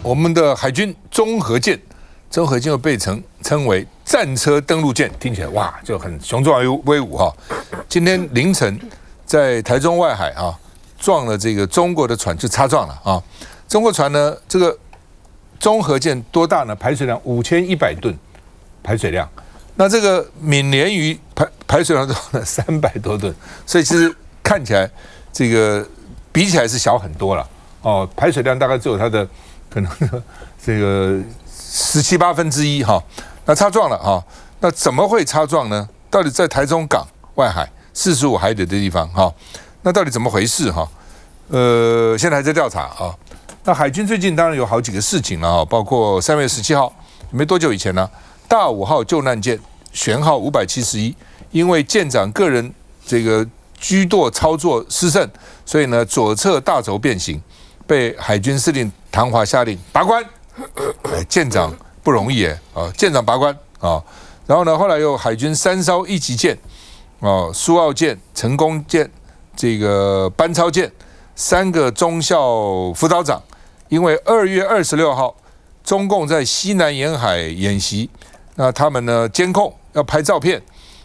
我们的海军中和舰，中和舰又被称为战车登陆舰，听起来哇就很雄壮威武哈。今天凌晨在台中外海啊撞了这个中国的船，就擦撞了啊。中国船呢，这个中和舰多大呢？排水量5100吨排水量，那这个闽联鱼排水量多少呢？300多吨，所以其实看起来这个比起来是小很多了哦，排水量大概只有它的可能这个17、8分之一哈。那擦撞了哈，那怎么会擦撞呢？到底在台中港外海45海里的地方哈，那到底怎么回事哈？现在还在调查啊。那海军最近当然有好几个事情了哈，包括3月17号没多久以前呢，大5号救难舰舷号571，因为舰长个人这个居舵操作失慎，所以呢左侧大轴变形，被海军司令唐华下令拔关。舰长不容易舰长拔关啊。然后呢，后来有海军3艘1级舰苏澳舰、成功舰、这个班超舰3个中校辅导长，因为2月26号中共在西南沿海演习，那他们呢监控要拍照片，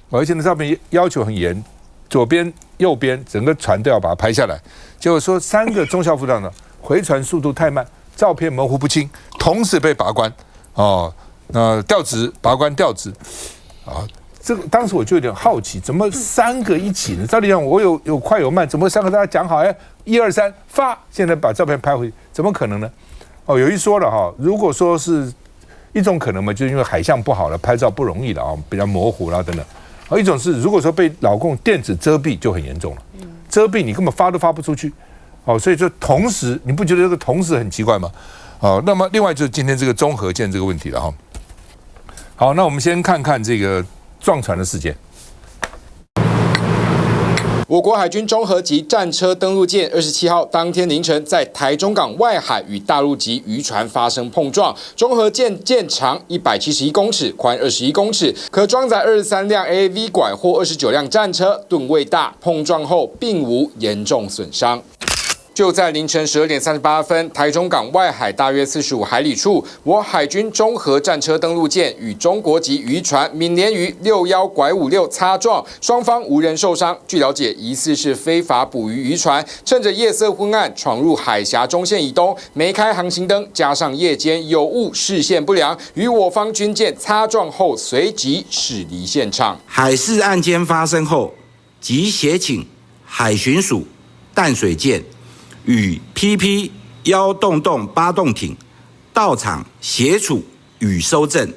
而且呢照片要求很严，左边右边整个船都要把它拍下来。结果说3个中校辅导长回船速度太慢，照片模糊不清，同时被拔关调职拔关调职这个当时我就有点好奇，怎么3个一起呢？照理讲我有快有慢，怎么3个大家讲好1、2、3发，现在把照片拍回去，怎么可能呢？有一说了如果说是一种可能嘛，就是因为海象不好了，拍照不容易了比较模糊了等等。一种是如果说被老共电子遮蔽就很严重了，遮蔽你根本发都发不出去所以就同时，你不觉得这个同时很奇怪吗？那么另外就是今天这个中和舰这个问题了好，那我们先看看这个撞船的事件。我国海军中和级战车登陆舰27号当天凌晨在台中港外海与大陆级渔船发生碰撞。中和舰舰长171公尺，宽21公尺，可装载23辆 AAV 拐或29辆战车，吨位大，碰撞后并无严重损伤。就在凌晨12点38分，台中港外海大约45海里处，我海军中和战车登陆舰与中国籍渔船闽联鱼61-56擦撞，双方无人受伤。据了解，疑似是非法捕鱼渔船，趁着夜色昏暗闯入海峡中线以东，没开航行灯，加上夜间有雾，视线不良，与我方军舰擦撞后随即驶离现场。海事案件发生后，即协请海巡署淡水舰与 PP 1洞8洞艇到场协处与搜证，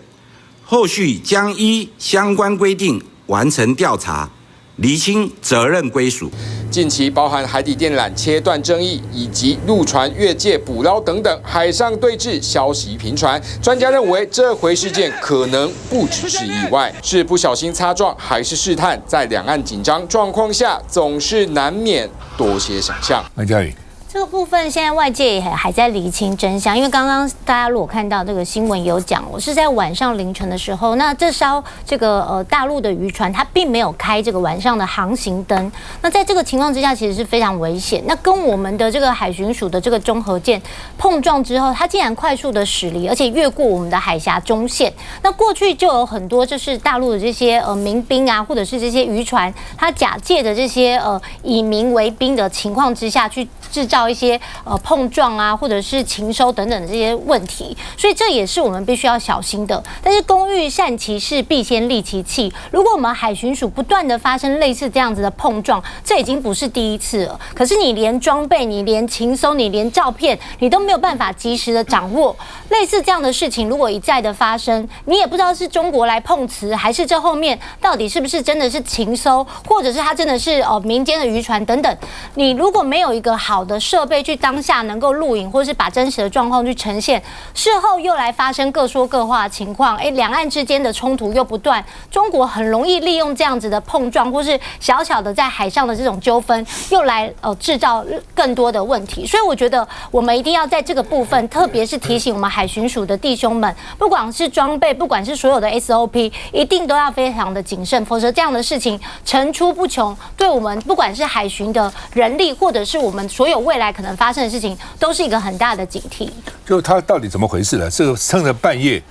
后续将依相关规定完成调查，厘清责任归属。近期包含海底电缆切断争议，以及陆船越界捕捞等等海上对峙消息频传。专家认为，这回事件可能不只是意外，是不小心擦撞，还是试探？在两岸紧张状况下，总是难免多些想象。麦嘉宇。这个部分现在外界也还在厘清真相，因为刚刚大家如果看到这个新闻有讲，我是在晚上凌晨的时候，那这艘这个大陆的渔船它并没有开这个晚上的航行灯，那在这个情况之下其实是非常危险。那跟我们的这个海巡署的这个中和舰碰撞之后，它竟然快速的驶离，而且越过我们的海峡中线。那过去就有很多就是大陆的这些民兵啊，或者是这些渔船，它假借的这些以民为兵的情况之下去制造一些碰撞啊，或者是情收等等的这些问题，所以这也是我们必须要小心的。但是工欲善其事，必先利其器。如果我们海巡署不断的发生类似这样子的碰撞，这已经不是第一次了。可是你连装备、你连情收、你连照片，你都没有办法及时的掌握。类似这样的事情，如果一再的发生，你也不知道是中国来碰瓷，还是这后面到底是不是真的是情收，或者是它真的是民间的渔船等等。你如果没有一个好的设备去当下能够录影，或是把真实的状况去呈现，事后又来发生各说各话的情况，两岸之间的冲突又不断，中国很容易利用这样子的碰撞，或是小小的在海上的这种纠纷，又来制造更多的问题。所以我觉得我们一定要在这个部分，特别是提醒我们海巡署的弟兄们，不管是装备，不管是所有的 SOP， 一定都要非常的谨慎，否则这样的事情层出不穷，对我们不管是海巡的人力，或者是我们所有未未来可能发生的事情都是一个很大的警惕。就他到底怎么回事呢？是趁着半夜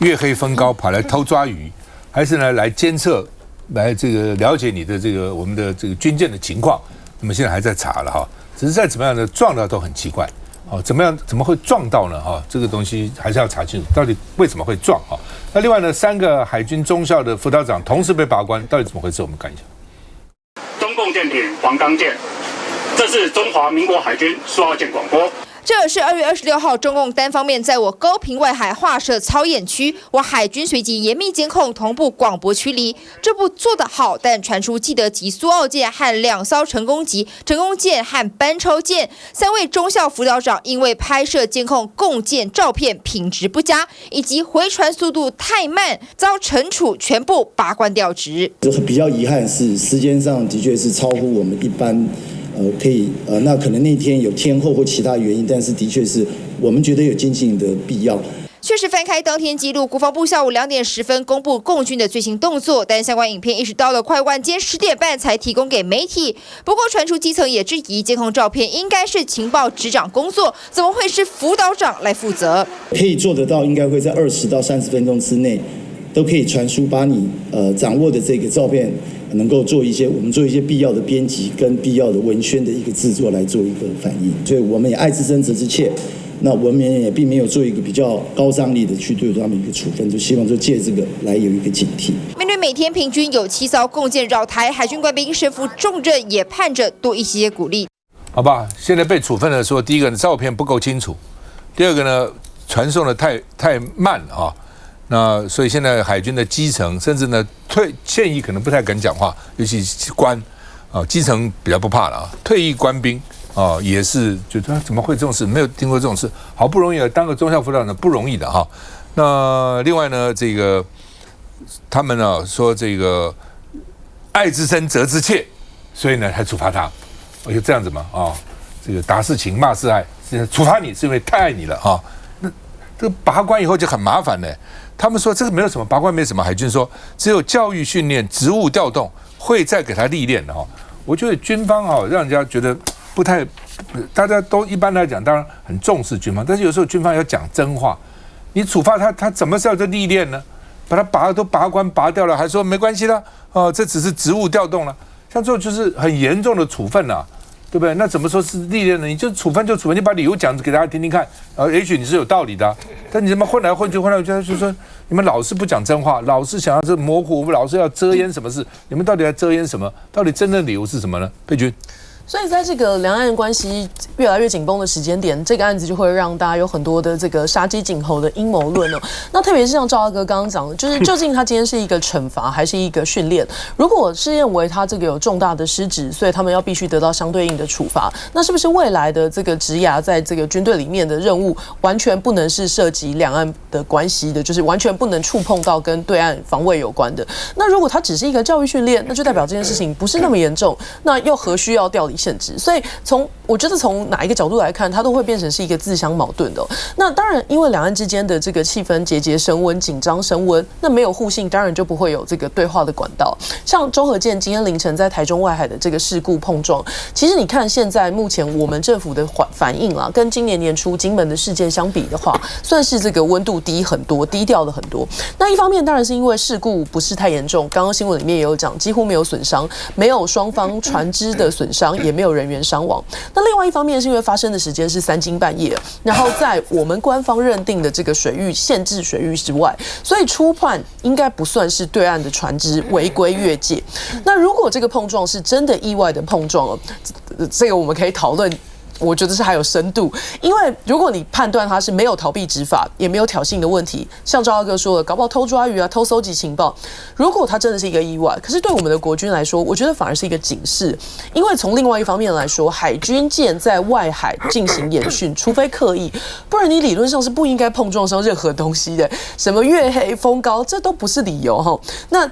月黑风高跑来偷抓鱼，还是呢来监测，来这个了解你的这个我们的这个军舰的情况？那么现在还在查了哈，只是再怎么样的撞到都很奇怪。哦，怎么会撞到呢？哈，这个东西还是要查清楚，到底为什么会撞哈？那另外呢，3个海军中校的辅导长同时被拔关，到底怎么回事？我们看一下。中共舰艇黄冈舰，这是中华民国海军苏澳舰广播。这是2月26号，中共单方面在我高屏外海划设操演区，我海军随即严密监控，同步广播驱离。这步做得好，但传出基德级苏澳舰和2艘成功级成功舰和班超舰3位中校辅导长因为拍摄监控共建照片品质不佳，以及回传速度太慢，遭惩处，全部拔关调职。比较遗憾是时间上的确是超乎我们一般。可以那可能那天有天候或其他原因，但是的确是我们觉得有精进的必要。确实翻开当天记录，国防部下午2点10分公布共军的最新动作，但相关影片一直到了快晚间10点半才提供给媒体。不过传出基层也质疑，监控照片应该是情报执掌工作，怎么会是辅导长来负责？可以做得到，应该会在20到30分钟之内，都可以传输，把你掌握的这个照片。能够我们做一些必要的编辑跟必要的文宣的一个制作来做一个反应，所以我们也爱之深责之切。那我们也并没有做一个比较高张力的去对他们一个处分，就希望就借这个来有一个警惕。面对每天平均有7艘共舰绕台，海军官兵身负重任，也盼着多一些鼓励。好吧，现在被处分的说，第一个照片不够清楚，第二个呢传送的太慢啊。那所以现在海军的基层，甚至呢现役可能不太敢讲话，尤其官啊，基层比较不怕了啊。退役官兵啊，也是觉得怎么会这种事？没有听过这种事，好不容易当个中校辅导长不容易的哈。那另外呢，这个他们呢说这个爱之深责之切，所以呢才处罚他。就这样子嘛啊，这个打是情骂是爱，处罚你是因为太爱你了啊。那这个拔关以后就很麻烦了。他们说这个没有什么拔关，没什么。海军说只有教育训练、职务调动会再给他历练的哈。我觉得军方哈让人家觉得不太，大家都一般来讲当然很重视军方，但是有时候军方要讲真话。你处罚他怎么是要这历练呢？把他拔关拔掉了，还说没关系了这只是职务调动了，像这种就是很严重的处分了。对不对？那怎么说是历练呢？你就处分就处分，你把理由讲给大家听听看，也许你是有道理的但你怎么混来混去，就说你们老是不讲真话，老是想要这模糊，老是要遮掩什么事？你们到底在遮掩什么？到底真正的理由是什么呢？佩君。所以在这个两岸关系越来越紧绷的时间点，这个案子就会让大家有很多的这个杀鸡儆猴的阴谋论哦。那特别是像赵大哥刚刚讲的，就是究竟他今天是一个惩罚还是一个训练？如果是认为他这个有重大的失职，所以他们要必须得到相对应的处罚，那是不是未来的这个职涯在这个军队里面的任务完全不能是涉及两岸的关系的，就是完全不能触碰到跟对岸防卫有关的？那如果他只是一个教育训练，那就代表这件事情不是那么严重，那又何须要调离限制？所以我觉得从哪一个角度来看，它都会变成是一个自相矛盾的那当然，因为两岸之间的这个气氛节节升温、紧张升温，那没有互信，当然就不会有这个对话的管道。像中和舰今天凌晨在台中外海的这个事故碰撞，其实你看现在目前我们政府的反应啦，跟今年年初金门的事件相比的话，算是这个温度低很多，低调了很多。那一方面当然是因为事故不是太严重，刚刚新闻里面也有讲，几乎没有损伤，没有双方船只的损伤，也没有人员伤亡。那另外一方面是因为发生的时间是3更半夜，然后在我们官方认定的这个水域限制水域之外，所以初判应该不算是对岸的船只违规越界。那如果这个碰撞是真的意外的碰撞这个我们可以讨论。我觉得是还有深度，因为如果你判断他是没有逃避执法，也没有挑衅的问题，像赵大哥说的，搞不好偷抓鱼啊、偷搜集情报，如果他真的是一个意外，可是对我们的国军来说，我觉得反而是一个警示，因为从另外一方面来说，海军舰在外海进行演训，除非刻意，不然你理论上是不应该碰撞上任何东西的，什么月黑风高，这都不是理由哈。那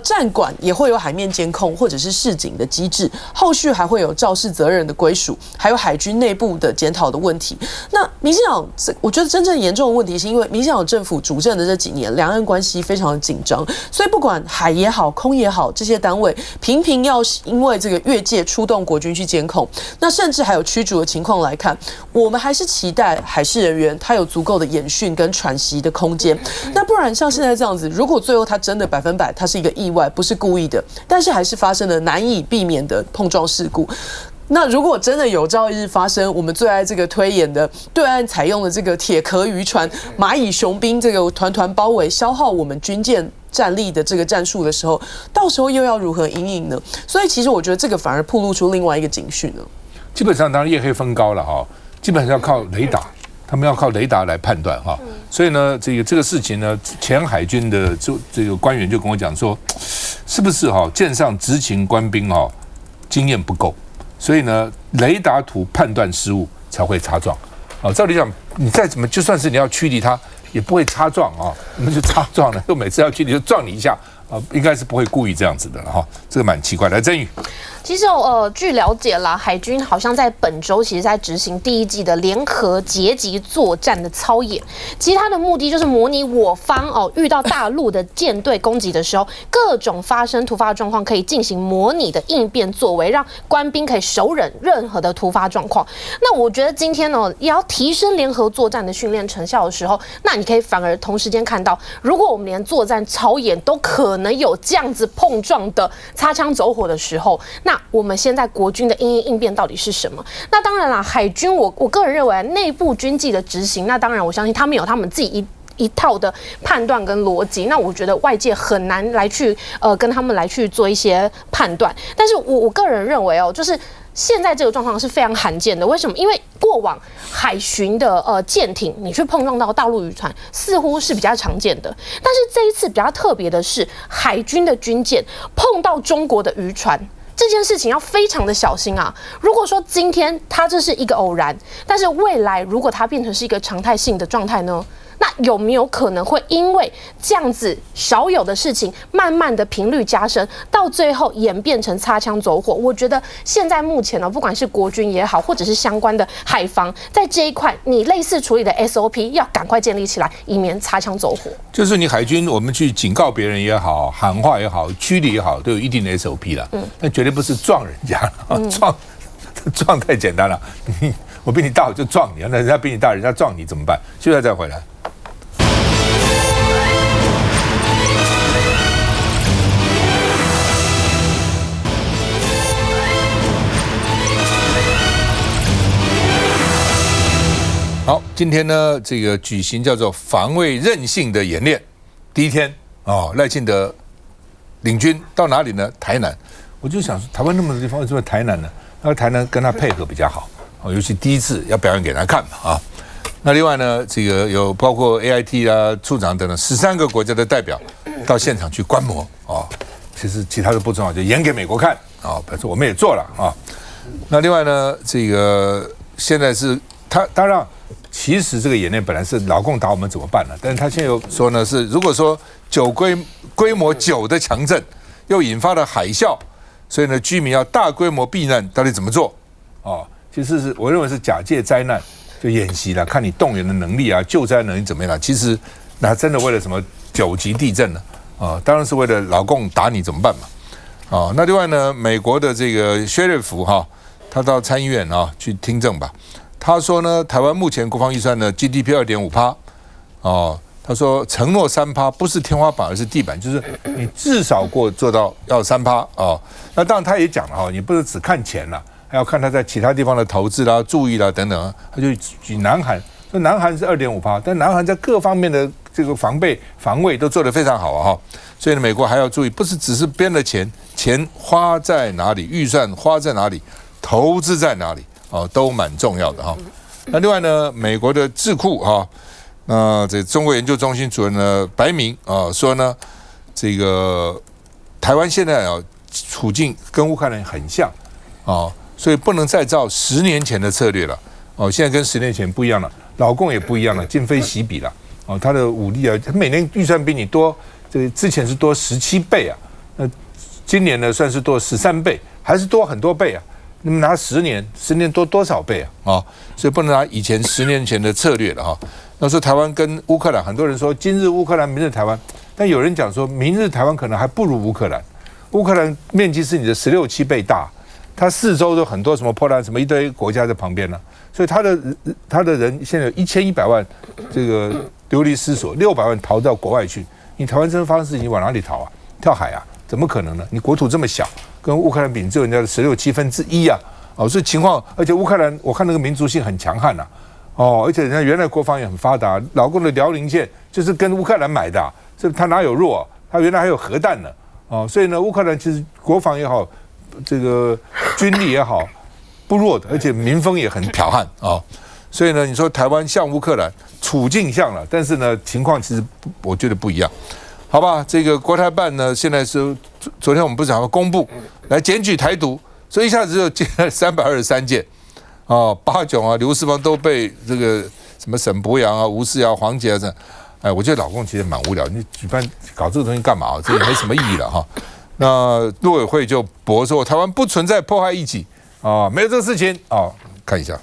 站管也会有海面监控或者是示警的机制，后续还会有肇事责任的归属，还有海军内部的检讨的问题。那民进党，我觉得真正严重的问题是因为民进党政府主政的这几年，两岸关系非常的紧张，所以不管海也好，空也好，这些单位频频要因为这个越界出动国军去监控，那甚至还有驱逐的情况来看，我们还是期待海事人员他有足够的演训跟喘息的空间。那不然像现在这样子，如果最后他真的100%他是一个意外，不是故意的，但是还是发生了难以避免的碰撞事故。那如果真的有朝一日发生，我们最爱这个推演的对岸采用的这个铁壳渔船、蚂蚁雄兵这个团团包围，消耗我们军舰战力的这个战术的时候，到时候又要如何因应呢？所以其实我觉得这个反而暴露出另外一个警讯了。基本上当然夜黑风高了哈，基本上要靠雷达，他们要靠雷达来判断哈。所以呢，这个事情呢，前海军的这个官员就跟我讲说，是不是哈舰上执勤官兵哈经验不够，所以呢雷达图判断失误才会擦撞。照理讲，你再怎么就算是你要驱离他，也不会擦撞啊，你们就擦撞了，又每次要驱离就撞你一下应该是不会故意这样子的了哈，这个蛮奇怪的。来，曾宇。其实据了解啦，海军好像在本周其实在执行第1季的联合截击作战的操演，其实它的目的就是模拟我方遇到大陆的舰队攻击的时候，各种发生突发的状况可以进行模拟的应变作为，让官兵可以熟忍任何的突发状况。那我觉得今天也要提升联合作战的训练成效的时候，那你可以反而同时间看到，如果我们连作战操演都可能有这样子碰撞的擦枪走火的时候，那我们现在国军的应变到底是什么？那当然啦，海军我个人认为内部军纪的执行，那当然我相信他们有他们自己一套的判断跟逻辑，那我觉得外界很难来去跟他们来去做一些判断。但是我个人认为就是现在这个状况是非常罕见的。为什么？因为过往海巡的舰艇你去碰撞到大陆渔船似乎是比较常见的，但是这一次比较特别的是海军的军舰碰到中国的渔船，这件事情要非常的小心啊！如果说今天它这是一个偶然，但是未来如果它变成是一个常态性的状态呢？那有没有可能会因为这样子少有的事情，慢慢的频率加深，到最后演变成擦枪走火？我觉得现在目前不管是国军也好，或者是相关的海防，在这一块，你类似处理的 SOP 要赶快建立起来，以免擦枪走火。就是你海军，我们去警告别人也好，喊话也好，驱离也好，都有一定的 SOP 了。但绝对不是撞人家，撞太简单了。我比你大我就撞你，那人家比你大，人家撞你怎么办？现在再回来。好，今天呢，这个举行叫做防卫韧性的演练，第1天赖清德领军到哪里呢？台南。我就想说，台湾那么多地方，为什么台南呢？那台南跟他配合比较好尤其第一次要表演给他看嘛那另外呢，这个有包括 AIT 啊、处长等等13个国家的代表到现场去观摩其实其他的不重要，就演给美国看表示我们也做了那另外呢，这个现在是他当然。其实这个演练本来是老共打我们怎么办呢？但是他现在又说呢，是如果说规模9的强震又引发了海啸，所以呢居民要大规模避难，到底怎么做？其实是我认为是假借灾难就演习了，看你动员的能力啊，救灾能力怎么样其实那真的为了什么9级地震呢？当然是为了老共打你怎么办嘛？那另外呢，美国的这个薛瑞福他到参议院去听证吧。他说呢，台湾目前国防预算呢 GDP 2.5%，他说承诺3%不是天花板，而是地板，就是你至少做到要3%那当然他也讲了你不是只看钱了，还要看他在其他地方的投资啦、注意啦等等。他就举南韩，说南韩是2.5%，但南韩在各方面的这个防卫都做得非常好所以呢，美国还要注意，不是只是编了钱花在哪里，预算花在哪里，投资在哪里。都蛮重要的那另外呢，美国的智库这中国研究中心主任呢白明说呢，这个台湾现在处境跟乌克兰很像所以不能再照10年前的策略了现在跟10年前不一样了，老共也不一样了，今非昔比了他的武力他每年预算比你多这个之前是多17倍啊，那今年呢算是多13倍，还是多很多倍啊。那么拿10年多多少倍啊？所以不能拿以前10年前的策略了哈。那时候台湾跟乌克兰，很多人说今日乌克兰，明日台湾，但有人讲说明日台湾可能还不如乌克兰。乌克兰面积是你的16、17倍大，它四周都很多什么波兰什么一堆国家在旁边呢，所以他的人现在有1100万这个流离失所，600万逃到国外去。你台湾真发生事情，你往哪里逃啊？跳海啊？怎么可能呢？你国土这么小，跟乌克兰比，只有人家的16/7啊！所以情况，而且乌克兰我看那个民族性很强悍呐，而且人家原来国防也很发达，老共的辽宁舰就是跟乌克兰买的，所以他哪有弱？他原来还有核弹呢，所以呢，乌克兰其实国防也好，这个军力也好，不弱的，而且民风也很剽悍啊。所以呢，你说台湾像乌克兰，处境像了，但是呢，情况其实我觉得不一样。好吧，这个国台办呢，现在是昨天我们不是还要公布来检举台独，所以一下子就进了323件，八炯啊、刘世芳都被这个什么沈伯洋啊、吴思瑶、黄捷啊，我觉得老共其实蛮无聊，你举办搞这个东西干嘛？这也没什么意义了哈。那陆委会就驳说台湾不存在迫害异己没有这个事情看一下。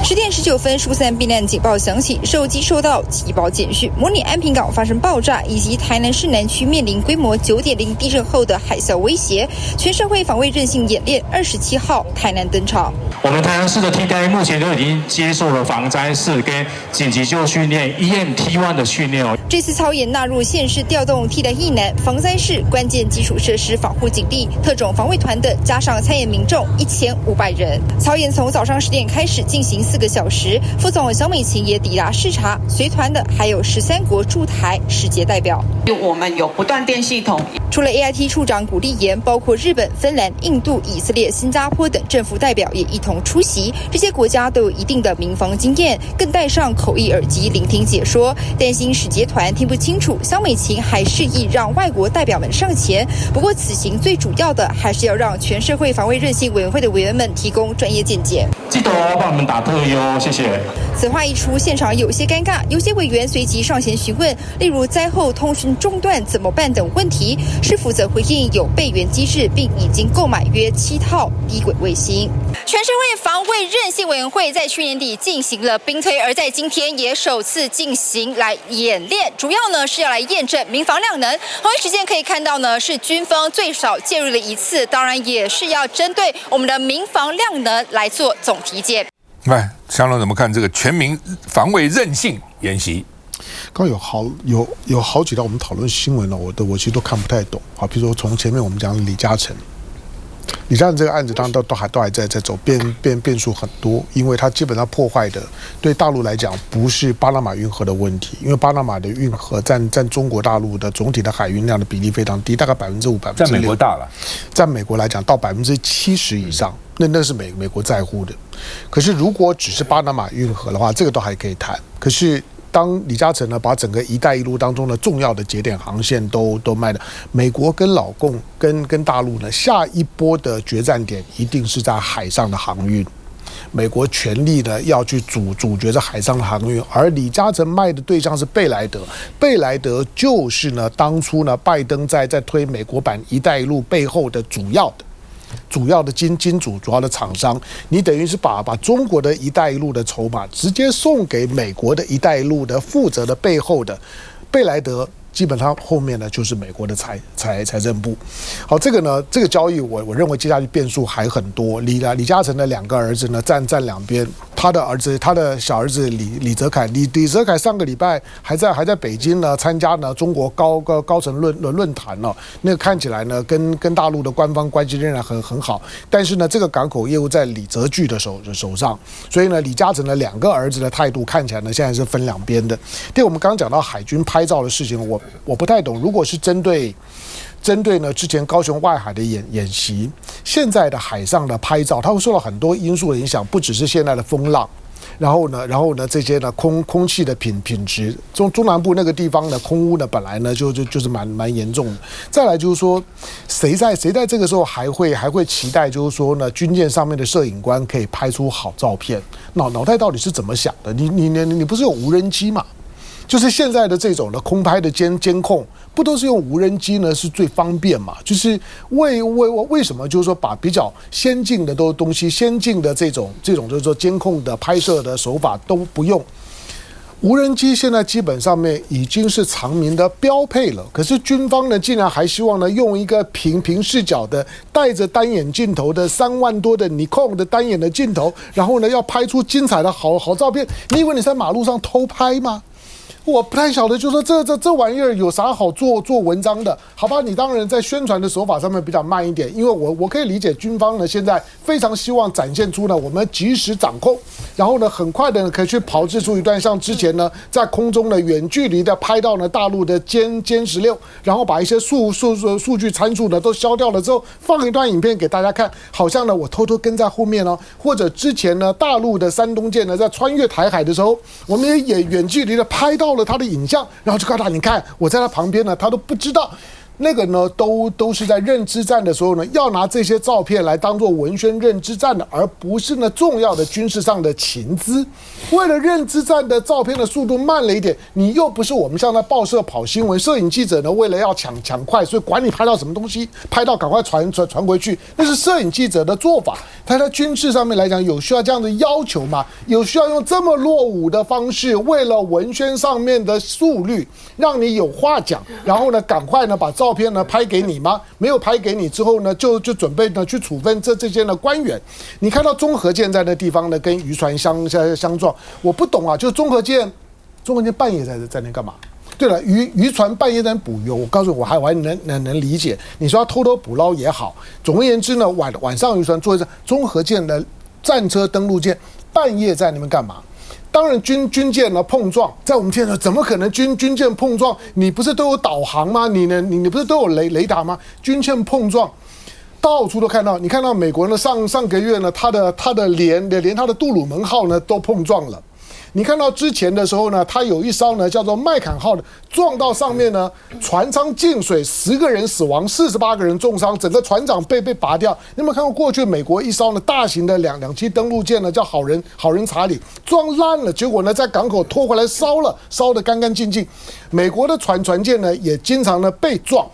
10点19分，疏散避难警报响起，手机收到急报简讯，模拟安平港发生爆炸，以及台南市南区面临规模9.0地震后的海啸威胁，全社会防卫韧性演练27号台南登场。我们台南市的 T-Day 目前就已经接受了防灾式跟紧急救训练 EMT1 的训练这次操演纳入县市调动替代役男、防灾室关键基础设施防护警力、特种防卫团等，加上参演民众1500人。操演从早上10点开始进行4个小时，副总萧美琴也抵达视察，随团的还有13国驻台世界代表。我们有不断电系统。除了 AIT 处长古立言，包括日本、芬兰、印度、以色列、新加坡等政府代表也一同出席。这些国家都有一定的民防经验，更戴上口译耳机聆听解说。担心使节团听不清楚，萧美琴还示意让外国代表们上前。不过此行最主要的还是要让全社会防卫韧性委员会的委员们提供专业见解。记得帮我们打特优，谢谢。此话一出，现场有些尴尬，有些委员随即上前询问，例如灾后通讯中断怎么办等问题。市府则回应有备援机制，并已经购买约7套低轨卫星。全社会防卫韧性委员会在去年底进行了兵推，而在今天也首次进行来演练，主要呢是要来验证民防量能。同一时间可以看到呢，是军方最少介入了一次，当然也是要针对我们的民防量能来做总体检。香龙怎么看这个全民防卫韧性演习？刚有好几条我们讨论新闻了，我其实都看不太懂。好，比如说从前面我们讲李嘉诚这个案子，当然都还在走，变数很多，因为它基本上破坏的对大陆来讲不是巴拿马运河的问题，因为巴拿马的运河占中国大陆的总体的海运量的比例非常低，大概5%、6%。在美国大了，在美国来讲到70%以上，那是美国在乎的。可是如果只是巴拿马运河的话，这个都还可以谈。可是当李嘉诚呢把整个一带一路当中的重要的节点航线都卖了，美国跟老共跟大陆呢下一波的决战点一定是在海上的航运，美国全力呢要去阻绝这海上的航运，而李嘉诚卖的对象是贝莱德就是呢当初呢拜登在推美国版一带一路背后的主要的金主主要的厂商，你等于是把中国的一带一路的筹码直接送给美国的一带一路的负责的背后的贝莱德，基本上后面呢就是美国的财政部。好，这个交易我认为接下去变数还很多。李嘉诚的2个儿子呢站两边，他的小儿子李泽楷上个礼拜还在北京呢参加呢中国高层论坛呢，那个看起来呢跟大陆的官方关系仍然很好，但是呢这个港口业务在李泽钜的手上，所以呢李嘉诚的2个儿子的态度看起来呢现在是分两边的。第二，我们刚刚讲到海军拍照的事情，我不太懂，如果是针对呢之前高雄外海的演习，现在的海上的拍照，它会受到很多因素的影响，不只是现在的风浪，然后呢这些呢空气的品质，中南部那个地方的空污呢本来呢就是蛮严重的。再来就是说，谁在这个时候还会期待就是说呢军舰上面的摄影官可以拍出好照片？脑袋到底是怎么想的？你不是有无人机嘛？就是现在的这种的空拍的监控，不都是用无人机呢？是最方便嘛？就是为什么就是说把比较先进的东西、先进的这种就是说监控的拍摄的手法都不用？无人机现在基本上面已经是常民的标配了，可是军方呢，竟然还希望呢用一个平视角的带着单眼镜头的3万多的尼康的单眼的镜头，然后呢要拍出精彩的好照片。你以为你在马路上偷拍吗？我不太晓得，就说这玩意儿有啥好做文章的？好吧，你当然在宣传的手法上面比较慢一点，因为我可以理解军方呢现在非常希望展现出呢我们及时掌控，然后呢很快的可以去炮制出一段像之前呢在空中呢远距离的拍到呢大陆的歼16，然后把一些数据参数呢都消掉了之后，放一段影片给大家看，好像呢我偷偷跟在后面哦，或者之前呢大陆的山东舰呢在穿越台海的时候，我们也远距离的拍到了他的影像，然后就告诉他，你看我在他旁边呢，他都不知道。那个呢，都是在认知战的时候呢，要拿这些照片来当做文宣认知战的，而不是呢重要的军事上的情资。为了认知战的照片的速度慢了一点，你又不是我们像在报社跑新闻，摄影记者呢为了要抢快，所以管你拍到什么东西，拍到赶快传回去，那是摄影记者的做法。但在军事上面来讲，有需要这样的要求吗？有需要用这么落伍的方式，为了文宣上面的速率，让你有话讲，然后呢赶快呢把照片呢拍给你吗？没有拍给你之后呢，就准备呢去处分这些的官员。你看到中和舰在那地方呢跟渔船相撞，我不懂啊，就是中和舰半夜在那干嘛？对了，渔船半夜在捕鱼，我告诉我还能理解。你说要偷捕捞也好，总而言之呢，晚上渔船做一次中和舰的战车登陆舰半夜在那边干嘛？当然军舰呢碰撞，在我们现在怎么可能军舰碰撞？你不是都有导航吗？你不是都有雷达吗？军舰碰撞到处都看到，你看到美国呢上个月呢，它的连它的杜鲁门号呢都碰撞了。你看到之前的时候呢，它有一艘呢叫做麦坎号的撞到上面呢，船舱进水，10个人死亡，48个人重伤，整个船长被拔掉。你有没有看过过去美国一艘呢大型的两栖登陆舰呢，叫好人查理，撞烂了，结果呢在港口拖回来烧得干干净净。美国的船舰呢也经常呢被撞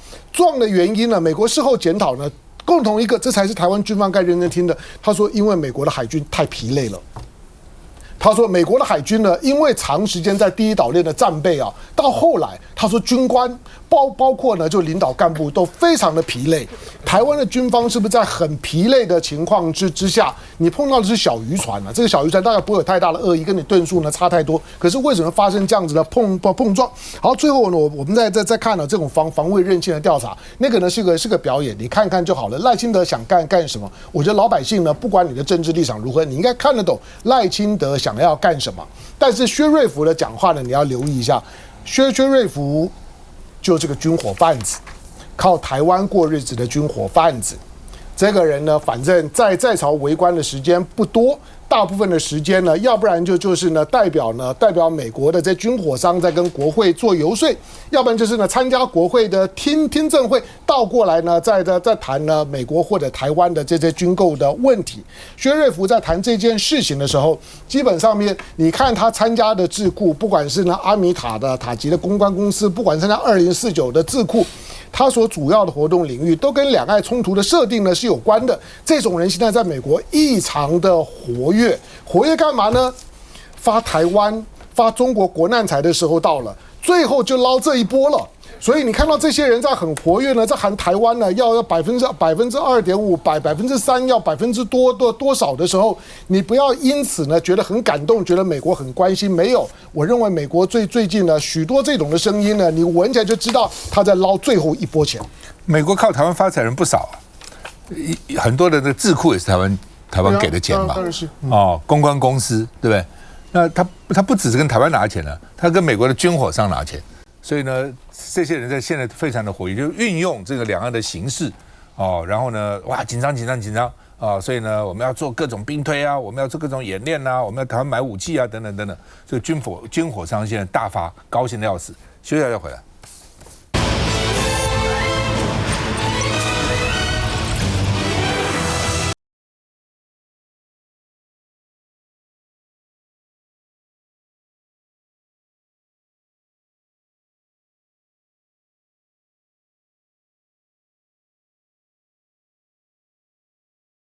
的原因呢，美国事后检讨呢，共同一个，这才是台湾军方该认真听的。他说，因为美国的海军太疲累了。他说，美国的海军呢，因为长时间在第一岛链的战备啊，到后来他说军官包括呢就领导干部都非常的疲累。台湾的军方是不是在很疲累的情况之下，你碰到的是小渔船呢？这个小渔船大概不会有太大的恶意，跟你吨数呢差太多。可是为什么发生这样子的碰撞？好，最后呢，我们再看了这种防卫韧性的调查，那个呢是个表演，你看看就好了。赖清德想干什么？我觉得老百姓呢，不管你的政治立场如何，你应该看得懂赖清德想要干什么。但是薛瑞福的讲话呢，你要留意一下，薛瑞福就是个军火贩子，靠台湾过日子的军火贩子。这个人呢，反正在朝为官的时间不多，大部分的时间呢，要不然就是呢代表美国的这军火商在跟国会做游说，要不然就是呢参加国会的听证会，倒过来呢在谈呢美国或者台湾的这些军购的问题。薛瑞福在谈这件事情的时候，基本上面你看他参加的智库，不管是呢阿米塔吉的公关公司，不管参加2049的智库，他所主要的活动领域都跟两岸冲突的设定呢是有关的。这种人现在在美国异常的活跃干嘛呢？发台湾、发中国国难财的时候到了，最后就捞这一波了。所以你看到这些人在很活跃呢，在喊台湾呢要2.5%、3%要多少的时候，你不要因此呢觉得很感动，觉得美国很关心。没有，我认为美国最近呢许多这种的声音呢，你闻起来就知道他在捞最后一波钱。美国靠台湾发财人不少啊，很多的这个智库也是台湾给的钱嘛，公关公司对不对？那他不只是跟台湾拿钱了，他跟美国的军火商拿钱。所以呢，这些人在现在非常的活跃，就运用这个两岸的形势然后呢，哇，紧张所以呢，我们要做各种兵推啊，我们要做各种演练啊，我们要台湾买武器啊，等等，这个军火商现在大发，高兴的要死。休息一下再回来。